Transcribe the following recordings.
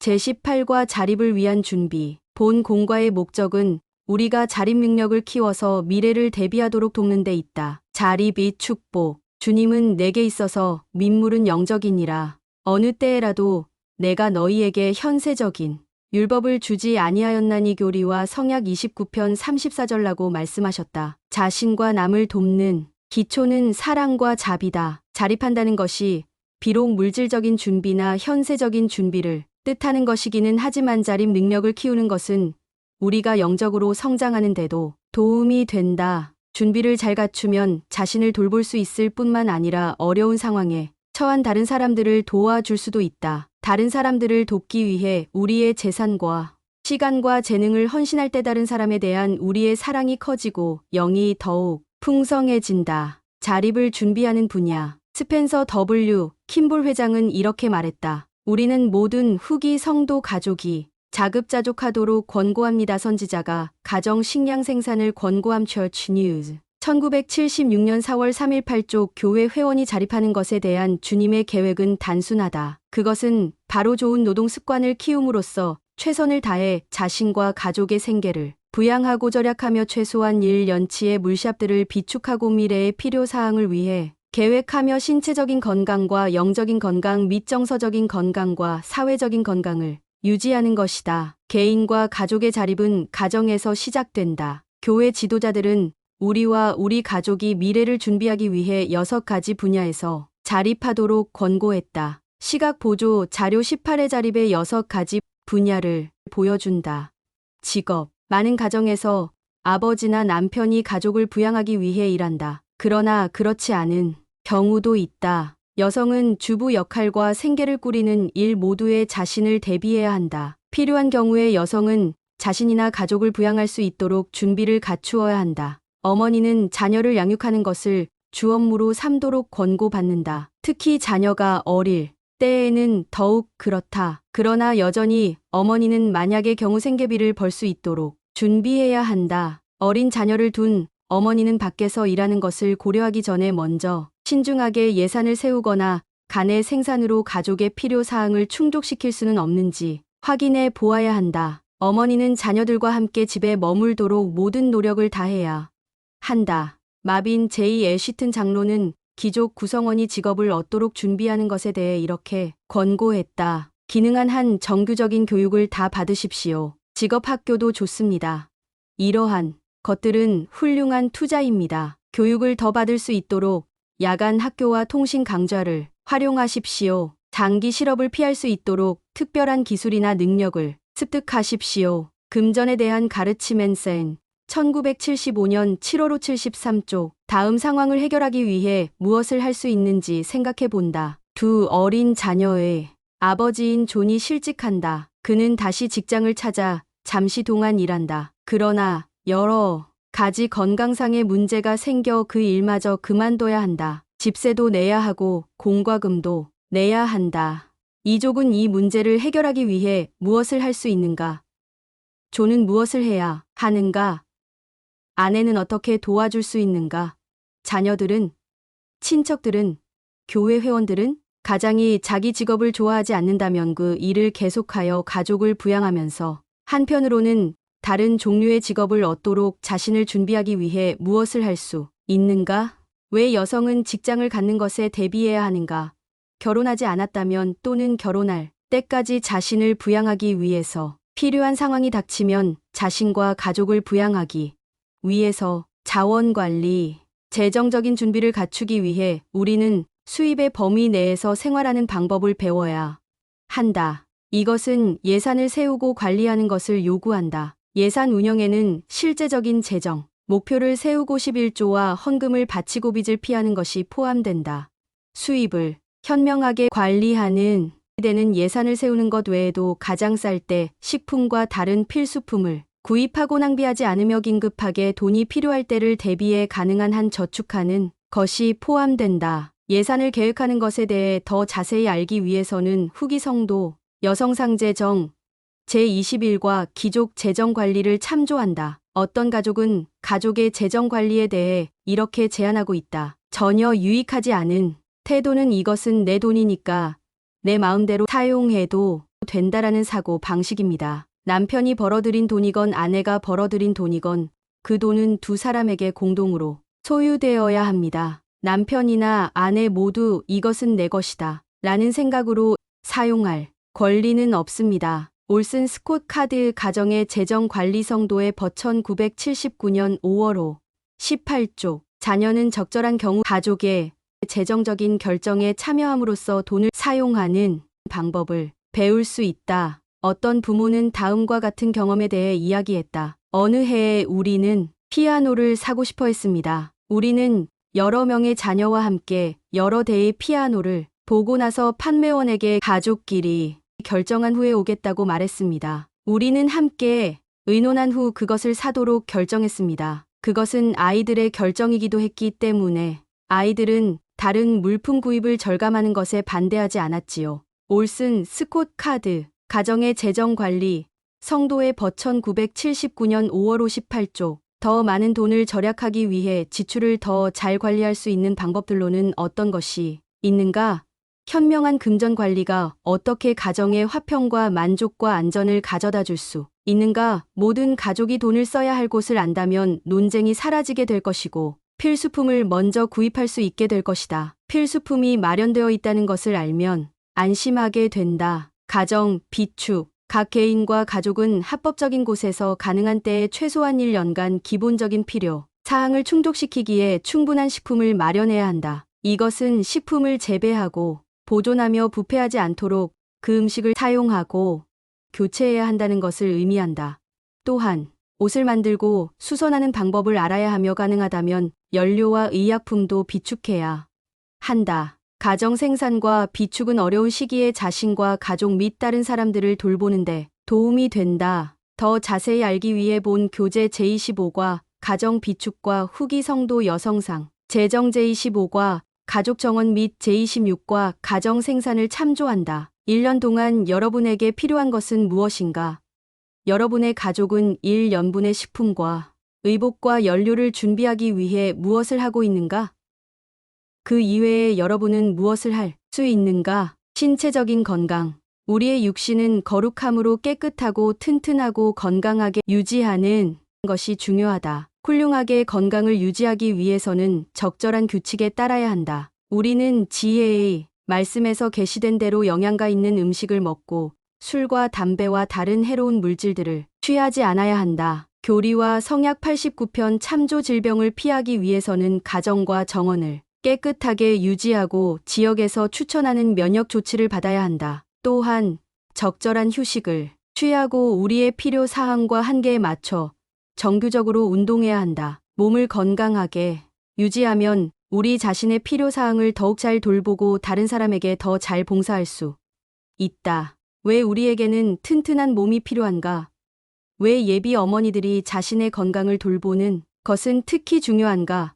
제18과 자립을 위한 준비. 본 공과의 목적은 우리가 자립 능력을 키워서 미래를 대비하도록 돕는 데 있다. 자립 및 축복. 주님은 내게 있어서 민물은 영적이니라. 어느 때에라도 내가 너희에게 현세적인 율법을 주지 아니하였나니 교리와 성약 29편 34절라고 말씀하셨다. 자신과 남을 돕는 기초는 사랑과 자비다. 자립한다는 것이 비록 물질적인 준비나 현세적인 준비를 뜻하는 것이기는 하지만 자립 능력을 키우는 것은 우리가 영적으로 성장하는 데도 도움이 된다. 준비를 잘 갖추면 자신을 돌볼 수 있을 뿐만 아니라 어려운 상황에 처한 다른 사람들을 도와줄 수도 있다. 다른 사람들을 돕기 위해 우리의 재산과 시간과 재능을 헌신할 때 다른 사람에 대한 우리의 사랑이 커지고 영이 더욱 풍성해진다. 자립을 준비하는 분야. 스펜서 W. 킴볼 회장은 이렇게 말했다. 우리는 모든 후기 성도 가족이 자급자족하도록 권고합니다. 선지자가 가정 식량 생산을 권고함. Church News 1976년 4월 3일 8쪽 교회 회원이 자립하는 것에 대한 주님의 계획은 단순하다. 그것은 바로 좋은 노동 습관을 키움으로써 최선을 다해 자신과 가족의 생계를 부양하고 절약하며 최소한 1년치의 물샵들을 비축하고 미래의 필요사항을 위해 계획하며 신체적인 건강과 영적인 건강 및 정서적인 건강과 사회적인 건강을 유지하는 것이다. 개인과 가족의 자립은 가정에서 시작된다. 교회 지도자들은 우리와 우리 가족이 미래를 준비하기 위해 6가지 분야에서 자립하도록 권고했다. 시각 보조 자료 18의 자립의 6가지 분야를 보여준다. 직업. 많은 가정에서 아버지나 남편이 가족을 부양하기 위해 일한다. 그러나 그렇지 않은 경우도 있다. 여성은 주부 역할과 생계를 꾸리는 일 모두에 자신을 대비해야 한다. 필요한 경우에 여성은 자신이나 가족을 부양할 수 있도록 준비를 갖추어야 한다. 어머니는 자녀를 양육하는 것을 주 업무로 삼도록 권고받는다. 특히 자녀가 어릴 때에는 더욱 그렇다. 그러나 여전히 어머니는 만약의 경우 생계비를 벌 수 있도록 준비해야 한다. 어린 자녀를 둔 어머니는 밖에서 일하는 것을 고려하기 전에 먼저 신중하게 예산을 세우거나 간의 생산으로 가족의 필요사항을 충족시킬 수는 없는지 확인해 보아야 한다. 어머니는 자녀들과 함께 집에 머물도록 모든 노력을 다해야 한다. 마빈 J. 애쉬튼 장로는 귀족 구성원이 직업을 얻도록 준비하는 것에 대해 이렇게 권고했다. 기능한 한 정규적인 교육을 다 받으십시오. 직업 학교도 좋습니다. 이러한 것들은 훌륭한 투자입니다. 교육을 더 받을 수 있도록 야간 학교와 통신 강좌를 활용하십시오. 장기 실업을 피할 수 있도록 특별한 기술이나 능력을 습득하십시오. 금전에 대한 가르침엔 센 1975년 7월 73쪽 다음 상황을 해결하기 위해 무엇을 할 수 있는지 생각해 본다. 두 어린 자녀의 아버지인 존이 실직한다. 그는 다시 직장을 찾아 잠시 동안 일한다. 그러나 여러 가지 건강상의 문제가 생겨 그 일마저 그만둬야 한다. 집세도 내야 하고 공과금도 내야 한다. 이족은 이 문제를 해결하기 위해 무엇을 할 수 있는가? 존은 무엇을 해야 하는가? 아내는 어떻게 도와줄 수 있는가? 자녀들은? 친척들은? 교회 회원들은? 가장이 자기 직업을 좋아하지 않는다면 그 일을 계속하여 가족을 부양하면서 한편으로는 다른 종류의 직업을 얻도록 자신을 준비하기 위해 무엇을 할 수 있는가? 왜 여성은 직장을 갖는 것에 대비해야 하는가? 결혼하지 않았다면 또는 결혼할 때까지 자신을 부양하기 위해서 필요한 상황이 닥치면 자신과 가족을 부양하기 위해서 자원관리, 재정적인 준비를 갖추기 위해 우리는 수입의 범위 내에서 생활하는 방법을 배워야 한다. 이것은 예산을 세우고 관리하는 것을 요구한다. 예산 운영에는 실제적인 재정, 목표를 세우고 11조와 헌금을 바치고 빚을 피하는 것이 포함된다. 수입을 현명하게 관리하는 데는 예산을 세우는 것 외에도 가장 쌀 때 식품과 다른 필수품을 구입하고 낭비하지 않으며 긴급하게 돈이 필요할 때를 대비해 가능한 한 저축하는 것이 포함된다. 예산을 계획하는 것에 대해 더 자세히 알기 위해서는 후기 성도 여성상제정 제21과 귀족 재정관리를 참조한다. 어떤 가족은 가족의 재정관리에 대해 이렇게 제안하고 있다. 전혀 유익하지 않은 태도는 이것은 내 돈이니까 내 마음대로 사용해도 된다라는 사고 방식입니다. 남편이 벌어들인 돈이건 아내가 벌어들인 돈이건 그 돈은 두 사람에게 공동으로 소유되어야 합니다. 남편이나 아내 모두 이것은 내 것이다 라는 생각으로 사용할 권리는 없습니다. 올슨 스콧 카드 가정의 재정관리 성도의 법 1979년 5월 5, 18조 자녀는 적절한 경우 가족의 재정적인 결정에 참여함으로써 돈을 사용하는 방법을 배울 수 있다. 어떤 부모는 다음과 같은 경험에 대해 이야기했다. 어느 해에 우리는 피아노를 사고 싶어 했습니다. 우리는 여러 명의 자녀와 함께 여러 대의 피아노를 보고 나서 판매원에게 가족끼리 결정한 후에 오겠다고 말했습니다. 우리는 함께 의논한 후 그것을 사도록 결정했습니다. 그것은 아이들의 결정이기도 했기 때문에 아이들은 다른 물품 구입을 절감하는 것에 반대하지 않았지요. 올슨 스콧 카드 가정의 재정관리 성도의 법 1979년 5월 58조 더 많은 돈을 절약하기 위해 지출을 더 잘 관리할 수 있는 방법들로는 어떤 것이 있는가? 현명한 금전 관리가 어떻게 가정의 화평과 만족과 안전을 가져다 줄 수 있는가? 모든 가족이 돈을 써야 할 곳을 안다면 논쟁이 사라지게 될 것이고 필수품을 먼저 구입할 수 있게 될 것이다. 필수품이 마련되어 있다는 것을 알면 안심하게 된다. 가정, 비축. 각 개인과 가족은 합법적인 곳에서 가능한 때에 최소한 1년간 기본적인 필요 사항을 충족시키기에 충분한 식품을 마련해야 한다. 이것은 식품을 재배하고 보존하며 부패하지 않도록 그 음식을 사용하고 교체해야 한다는 것을 의미한다. 또한 옷을 만들고 수선하는 방법을 알아야 하며 가능하다면 연료와 의약품도 비축해야 한다. 가정 생산과 비축은 어려운 시기에 자신과 가족 및 다른 사람들을 돌보는데 도움이 된다. 더 자세히 알기 위해 본 교재 제25과 가정 비축과 후기 성도 여성상, 재정 제25과 가족 정원 및 제26과 가정 생산을 참조한다. 1년 동안 여러분에게 필요한 것은 무엇인가? 여러분의 가족은 1년분의 식품과 의복과 연료를 준비하기 위해 무엇을 하고 있는가? 그 이외에 여러분은 무엇을 할 수 있는가? 신체적인 건강. 우리의 육신은 거룩함으로 깨끗하고 튼튼하고 건강하게 유지하는 것이 중요하다. 훌륭하게 건강을 유지하기 위해서는 적절한 규칙에 따라야 한다. 우리는 지혜의 말씀에서 계시된 대로 영양가 있는 음식을 먹고 술과 담배와 다른 해로운 물질들을 취하지 않아야 한다. 교리와 성약 89편 참조 질병을 피하기 위해서는 가정과 정원을 깨끗하게 유지하고 지역에서 추천하는 면역 조치를 받아야 한다. 또한 적절한 휴식을 취하고 우리의 필요 사항과 한계에 맞춰 정규적으로 운동해야 한다. 몸을 건강하게 유지하면 우리 자신의 필요 사항을 더욱 잘 돌보고 다른 사람에게 더 잘 봉사할 수 있다. 왜 우리에게는 튼튼한 몸이 필요한가? 왜 예비 어머니들이 자신의 건강을 돌보는 것은 특히 중요한가?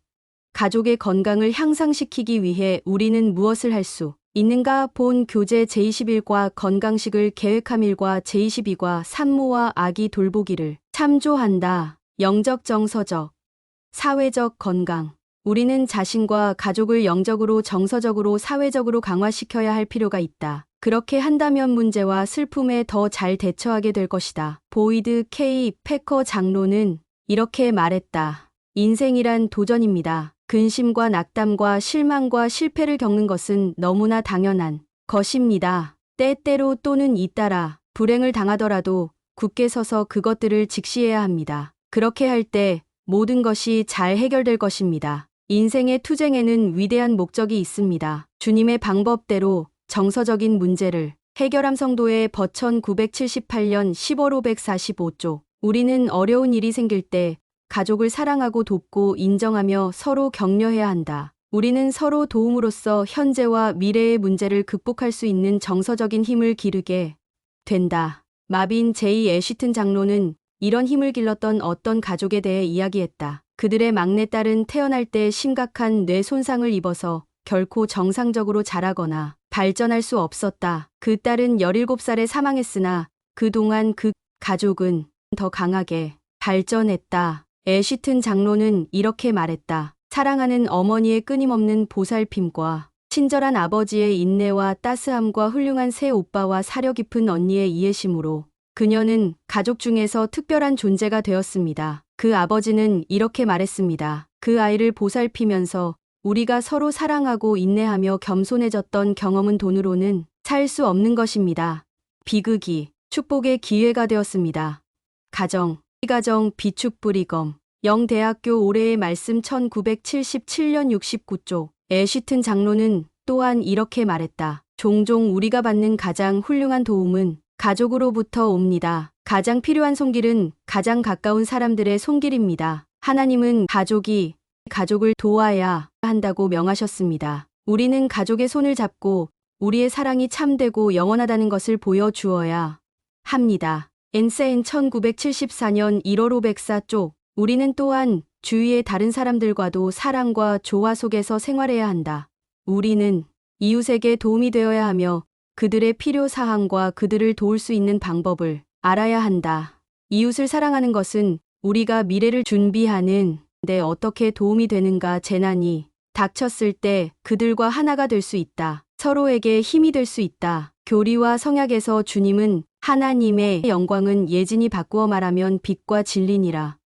가족의 건강을 향상시키기 위해 우리는 무엇을 할 수 있는가? 본 교재 제21과 건강식을 계획함 1과 제22과 산모와 아기 돌보기를 참조한다. 영적 정서적, 사회적 건강. 우리는 자신과 가족을 영적으로 정서적으로 사회적으로 강화시켜야 할 필요가 있다. 그렇게 한다면 문제와 슬픔에 더 잘 대처하게 될 것이다. 보이드 K. 패커 장로는 이렇게 말했다. 인생이란 도전입니다. 근심과 낙담과 실망과 실패를 겪는 것은 너무나 당연한 것입니다. 때때로 또는 잇따라 불행을 당하더라도 굳게 서서 그것들을 직시해야 합니다. 그렇게 할 때 모든 것이 잘 해결될 것입니다. 인생의 투쟁에는 위대한 목적이 있습니다. 주님의 방법대로 정서적인 문제를 해결함 성도의 법 1978년 10월 545조. 우리는 어려운 일이 생길 때 가족을 사랑하고 돕고 인정하며 서로 격려해야 한다. 우리는 서로 도움으로써 현재와 미래의 문제를 극복할 수 있는 정서적인 힘을 기르게 된다. 마빈 제이 애쉬튼 장로는 이런 힘을 길렀던 어떤 가족에 대해 이야기했다. 그들의 막내딸은 태어날 때 심각한 뇌 손상을 입어서 결코 정상적으로 자라거나 발전할 수 없었다. 그 딸은 17살에 사망했으나 그동안 그 가족은 더 강하게 발전했다. 애쉬튼 장로는 이렇게 말했다. 사랑하는 어머니의 끊임없는 보살핌과 친절한 아버지의 인내와 따스함과 훌륭한 새 오빠와 사려 깊은 언니의 이해심으로 그녀는 가족 중에서 특별한 존재가 되었습니다. 그 아버지는 이렇게 말했습니다. 그 아이를 보살피면서 우리가 서로 사랑하고 인내하며 겸손해졌던 경험은 돈으로는 살 수 없는 것입니다. 비극이 축복의 기회가 되었습니다. 가정 비축불이검 영대학교 올해의 말씀 1977년 69쪽 애쉬튼 장로는 또한 이렇게 말했다. 종종 우리가 받는 가장 훌륭한 도움은 가족으로부터 옵니다. 가장 필요한 손길은 가장 가까운 사람들의 손길입니다. 하나님은 가족을 도와야 한다고 명하셨습니다. 우리는 가족의 손을 잡고 우리의 사랑이 참되고 영원하다는 것을 보여주어야 합니다. 엔세인 1974년 1월 504쪽 우리는 또한 주위의 다른 사람들과도 사랑과 조화 속에서 생활해야 한다. 우리는 이웃에게 도움이 되어야 하며 그들의 필요사항과 그들을 도울 수 있는 방법을 알아야 한다. 이웃을 사랑하는 것은 우리가 미래를 준비하는 데 어떻게 도움이 되는가. 재난이 닥쳤을 때 그들과 하나가 될 수 있다. 서로에게 힘이 될 수 있다. 교리와 성약에서 주님은 하나님의 영광은 예진이 바꾸어 말하면 빛과 진리니라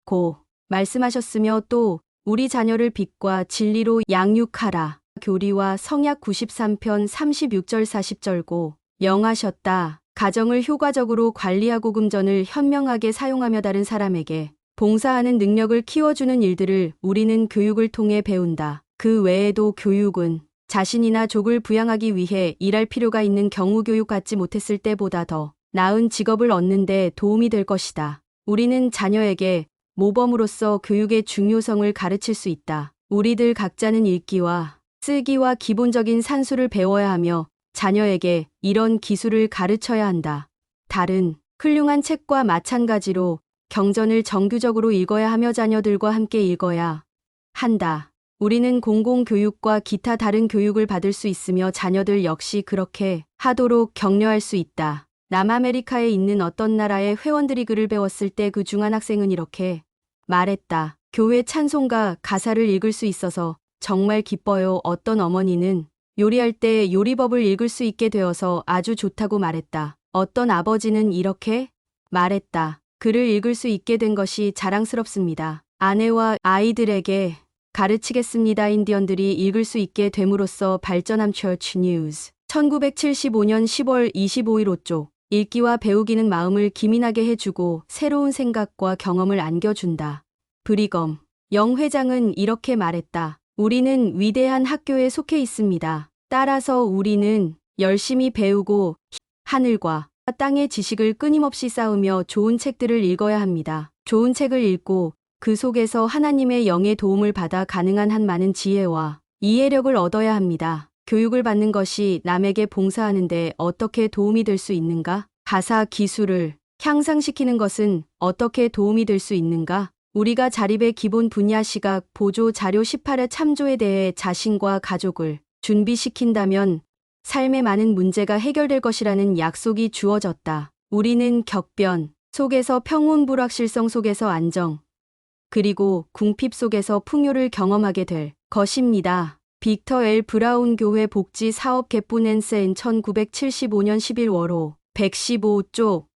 고 말씀하셨으며 또 우리 자녀를 빛과 진리로 양육하라. 교리와 성약 93편 36절 40절고 명하셨다. 가정을 효과적으로 관리하고 금전을 현명하게 사용하며 다른 사람에게 봉사하는 능력을 키워주는 일들을 우리는 교육을 통해 배운다. 그 외에도 교육은 자신이나 족을 부양하기 위해 일할 필요가 있는 경우 교육 받지 못했을 때보다 더 나은 직업을 얻는 데 도움이 될 것이다. 우리는 자녀에게 모범으로서 교육의 중요성을 가르칠 수 있다. 우리들 각자는 읽기와 쓰기와 기본적인 산수를 배워야 하며 자녀에게 이런 기술을 가르쳐야 한다. 다른 훌륭한 책과 마찬가지로 경전을 정규적으로 읽어야 하며 자녀들과 함께 읽어야 한다. 우리는 공공교육과 기타 다른 교육을 받을 수 있으며 자녀들 역시 그렇게 하도록 격려할 수 있다. 남아메리카에 있는 어떤 나라의 회원들이 글을 배웠을 때 그 중 한 학생은 이렇게 말했다. 교회 찬송가 가사를 읽을 수 있어서 정말 기뻐요. 어떤 어머니는 요리할 때 요리법을 읽을 수 있게 되어서 아주 좋다고 말했다. 어떤 아버지는 이렇게 말했다. 글을 읽을 수 있게 된 것이 자랑스럽습니다. 아내와 아이들에게 가르치겠습니다. 인디언들이 읽을 수 있게 됨으로써 발전함. 처치 뉴스 1975년 10월 25일 5쪽 읽기와 배우기는 마음을 기민하게 해주고 새로운 생각과 경험을 안겨준다. 브리검 영 회장은 이렇게 말했다. 우리는 위대한 학교에 속해 있습니다. 따라서 우리는 열심히 배우고 하늘과 땅의 지식을 끊임없이 쌓으며 좋은 책들을 읽어야 합니다. 좋은 책을 읽고 그 속에서 하나님의 영의 도움을 받아 가능한 한 많은 지혜와 이해력을 얻어야 합니다. 교육을 받는 것이 남에게 봉사하는데 어떻게 도움이 될 수 있는가? 가사 기술을 향상시키는 것은 어떻게 도움이 될 수 있는가? 우리가 자립의 기본 분야 시각 보조 자료 18의 참조에 대해 자신과 가족을 준비시킨다면 삶의 많은 문제가 해결될 것이라는 약속이 주어졌다. 우리는 격변 속에서 평온, 불확실성 속에서 안정, 그리고 궁핍 속에서 풍요를 경험하게 될 것입니다. 빅터 L. 브라운 교회 복지 사업 개분 엔센 1975년 11월호 115쪽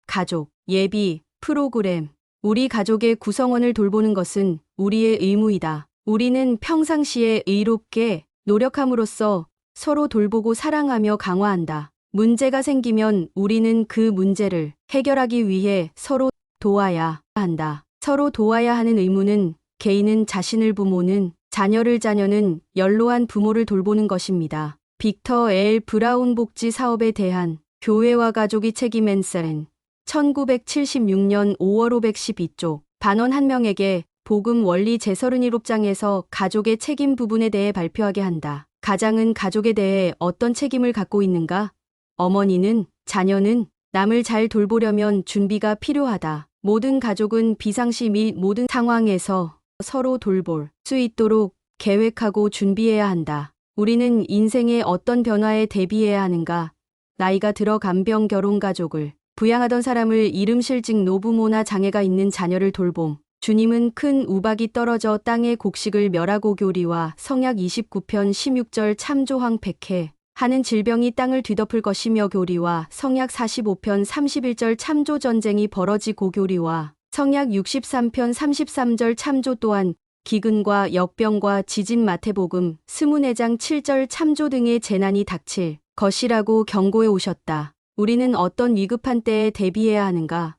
가족 예비 프로그램 우리 가족의 구성원을 돌보는 것은 우리의 의무이다. 우리는 평상시에 의롭게 노력함으로써 서로 돌보고 사랑하며 강화한다. 문제가 생기면 우리는 그 문제를 해결하기 위해 서로 도와야 한다. 서로 도와야 하는 의무는 개인은 자신을 부모는 자녀를 자녀는 연로한 부모를 돌보는 것입니다. 빅터 L. 브라운 복지 사업에 대한 교회와 가족이 책임 엔센 1976년 5월 512쪽 반원 한 명에게 복음 원리 제37장에서 가족의 책임 부분에 대해 발표하게 한다. 가장은 가족에 대해 어떤 책임을 갖고 있는가? 어머니는 자녀는 남을 잘 돌보려면 준비가 필요하다. 모든 가족은 비상시 및 모든 상황에서 서로 돌볼 수 있도록 계획하고 준비해야 한다. 우리는 인생의 어떤 변화에 대비해야 하는가? 나이가 들어 간병 결혼 가족을 부양하던 사람을 이름 실직 노부모나 장애가 있는 자녀를 돌봄. 주님은 큰 우박이 떨어져 땅에 곡식을 멸하고 교리와 성약 29편 16절 참조황백해 하는 질병이 땅을 뒤덮을 것이며 교리와 성약 45편 31절 참조 전쟁이 벌어지고 교리와 성약 63편 33절 참조 또한 기근과 역병과 지진 마태복음 24장 7절 참조 등의 재난이 닥칠 것이라고 경고해 오셨다. 우리는 어떤 위급한 때에 대비해야 하는가?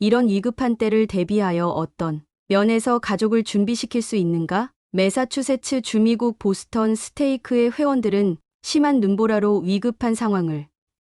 이런 위급한 때를 대비하여 어떤 면에서 가족을 준비시킬 수 있는가? 매사추세츠 주미국 보스턴 스테이크의 회원들은 심한 눈보라로 위급한 상황을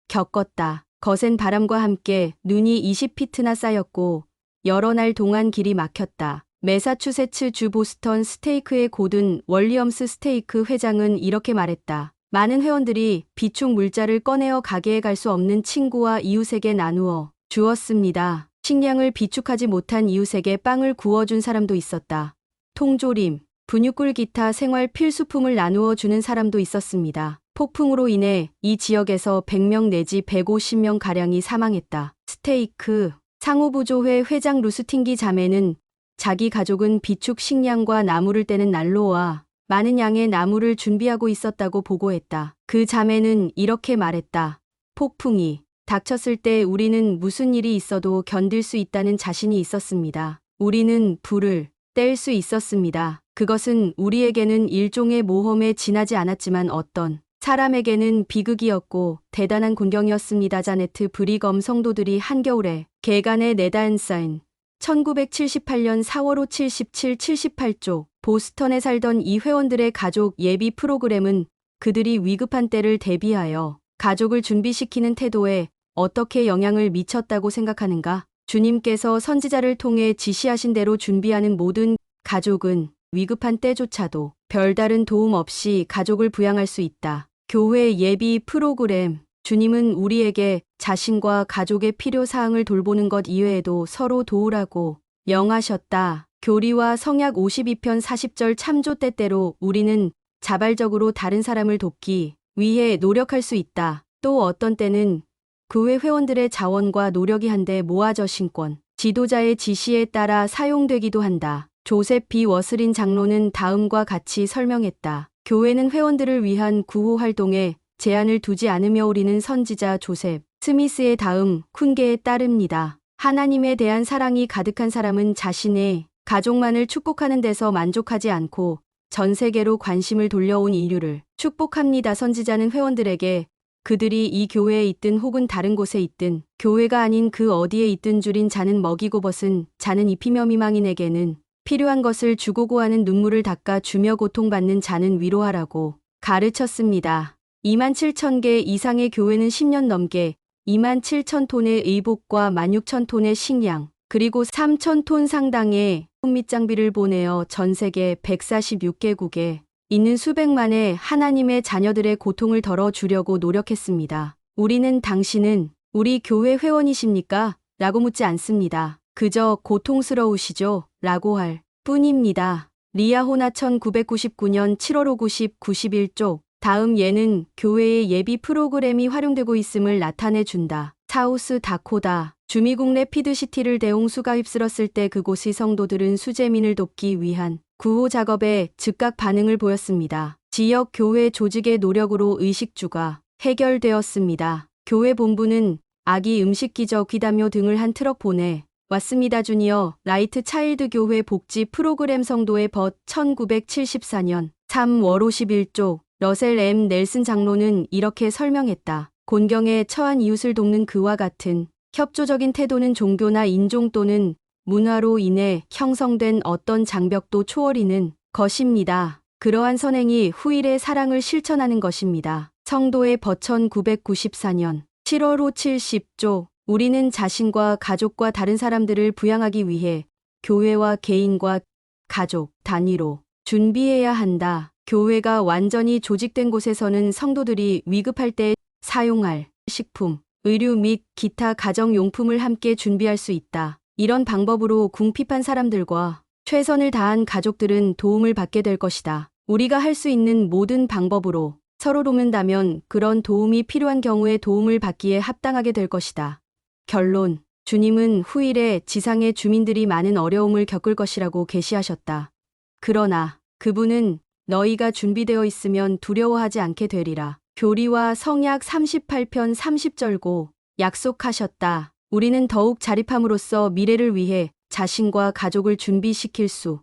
겪었다. 거센 바람과 함께 눈이 20피트나 쌓였고 여러 날 동안 길이 막혔다. 매사추세츠 주 보스턴 스테이크의 고든 월리엄스 스테이크 회장은 이렇게 말했다. 많은 회원들이 비축 물자를 꺼내어 가게에 갈 수 없는 친구와 이웃에게 나누어 주었습니다. 식량을 비축하지 못한 이웃에게 빵을 구워준 사람도 있었다. 통조림, 분유꿀 기타 생활 필수품을 나누어 주는 사람도 있었습니다. 폭풍으로 인해 이 지역에서 100명 내지 150명 가량이 사망했다. 스테이크 상호부조회 회장 루스팅기 자매는 자기 가족은 비축 식량과 나무를 떼는 난로와 많은 양의 나무를 준비하고 있었다고 보고했다. 그 자매는 이렇게 말했다. 폭풍이 닥쳤을 때 우리는 무슨 일이 있어도 견딜 수 있다는 자신이 있었습니다. 우리는 불을 뗄 수 있었습니다. 그것은 우리에게는 일종의 모험에 지나지 않았지만 어떤 사람에게는 비극이었고 대단한 곤경이었습니다. 자네트 브리검 성도들이 한겨울에 개간에 내다은 쌓인 1978년 4월 5 77, 78쪽 보스턴에 살던 이 회원들의 가족 예비 프로그램은 그들이 위급한 때를 대비하여 가족을 준비시키는 태도에 어떻게 영향을 미쳤다고 생각하는가? 주님께서 선지자를 통해 지시하신 대로 준비하는 모든 가족은 위급한 때조차도 별다른 도움 없이 가족을 부양할 수 있다. 교회 예비 프로그램. 주님은 우리에게 자신과 가족의 필요사항을 돌보는 것 이외에도 서로 도우라고 명하셨다. 교리와 성약 52편 40절 참조 때때로 우리는 자발적으로 다른 사람을 돕기 위해 노력할 수 있다. 또 어떤 때는 교회 회원들의 자원과 노력이 한데 모아져 신권, 지도자의 지시에 따라 사용되기도 한다. 조셉 B. 워슬인 장로는 다음과 같이 설명했다. 교회는 회원들을 위한 구호 활동에 제한을 두지 않으며 우리는 선지자 조셉 스미스의 다음 훈계에 따릅니다. 하나님에 대한 사랑이 가득한 사람은 자신의 가족만을 축복하는 데서 만족하지 않고 전 세계로 관심을 돌려온 인류를 축복합니다. 선지자는 회원들에게 그들이 이 교회에 있든 혹은 다른 곳에 있든 교회가 아닌 그 어디에 있든 줄인 자는 먹이고 벗은 자는 입히며 미망인에게는 필요한 것을 주고 고하는 눈물을 닦아 주며 고통받는 자는 위로하라고 가르쳤습니다. 27,000개 이상의 교회는 10년 넘게 27,000톤의 의복과 16,000톤의 식량 그리고 3,000톤 상당의 및 장비를 보내어 전 세계 146개국에 있는 수백만의 하나님의 자녀들의 고통을 덜어주려고 노력했습니다. 우리는 당신은 우리 교회 회원이십니까? 라고 묻지 않습니다. 그저 고통스러우시죠? 라고 할 뿐입니다. 리아호나 1999년 7월 5 90, 91쪽 다음 예는 교회의 예비 프로그램이 활용되고 있음을 나타내준다. 사우스 다코다 주미국 래피드시티를 대홍수가 휩쓸었을 때 그곳의 성도들은 수재민을 돕기 위한 구호 작업에 즉각 반응을 보였습니다. 지역 교회 조직의 노력으로 의식주가 해결되었습니다. 교회 본부는 아기 음식 기저 귀담요 등을 한 트럭 보내 왔습니다. 주니어 라이트 차일드 교회 복지 프로그램 성도의 벗 1974년 3월 51쪽 러셀 M. 넬슨 장로는 이렇게 설명했다. 곤경에 처한 이웃을 돕는 그와 같은 협조적인 태도는 종교나 인종 또는 문화로 인해 형성된 어떤 장벽도 초월이는 것입니다. 그러한 선행이 후일의 사랑을 실천하는 것입니다. 성도의 벗 1994년 7월 5 70조 우리는 자신과 가족과 다른 사람들을 부양하기 위해 교회와 개인과 가족 단위로 준비해야 한다. 교회가 완전히 조직된 곳에서는 성도들이 위급할 때 사용할 식품, 의류 및 기타 가정용품을 함께 준비할 수 있다. 이런 방법으로 궁핍한 사람들과 최선을 다한 가족들은 도움을 받게 될 것이다. 우리가 할 수 있는 모든 방법으로 서로 돕는다면 그런 도움이 필요한 경우에 도움을 받기에 합당하게 될 것이다. 결론 주님은 후일에 지상의 주민들이 많은 어려움을 겪을 것이라고 계시하셨다. 그러나 그분은 너희가 준비되어 있으면 두려워하지 않게 되리라. 교리와 성약 38편 30절고 약속하셨다. 우리는 더욱 자립함으로써 미래를 위해 자신과 가족을 준비시킬 수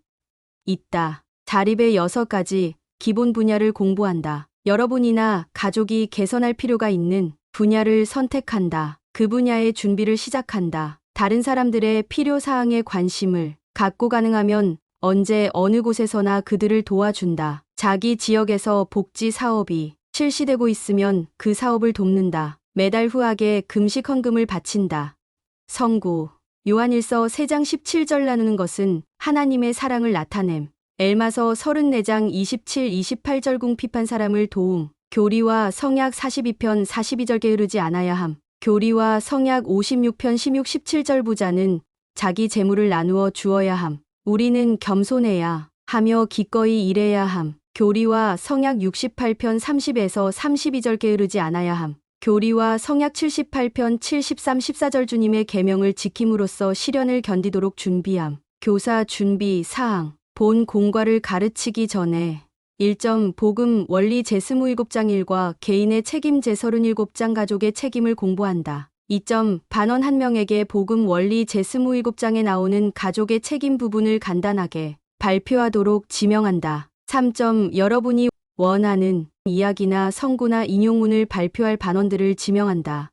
있다. 자립의 6가지 기본 분야를 공부한다. 여러분이나 가족이 개선할 필요가 있는 분야를 선택한다. 그 분야의 준비를 시작한다. 다른 사람들의 필요사항에 관심을 갖고 가능하면 언제 어느 곳에서나 그들을 도와준다. 자기 지역에서 복지 사업이 실시되고 있으면 그 사업을 돕는다. 매달 후하게 금식 헌금을 바친다. 성구 요한일서 3장 17절 나누는 것은 하나님의 사랑을 나타냄. 엘마서 34장 27, 28절 궁핍한 사람을 도움. 교리와 성약 42편 42절 게으르지 않아야 함. 교리와 성약 56편 16, 17절 부자는 자기 재물을 나누어 주어야 함. 우리는 겸손해야 하며 기꺼이 일해야 함. 교리와 성약 68편 30에서 32절 게으르지 않아야 함. 교리와 성약 78편 73, 14절 주님의 계명을 지킴으로써 시련을 견디도록 준비함. 교사 준비 사항. 본 공과를 가르치기 전에 1점 복음 원리 제 27장 1과 개인의 책임 제 37장 가족의 책임을 공부한다. 2점 반원 한 명에게 복음 원리 제 27장에 나오는 가족의 책임 부분을 간단하게 발표하도록 지명한다. 3점 여러분이 원하는 이야기나 성구나 인용문을 발표할 반원들을 지명한다.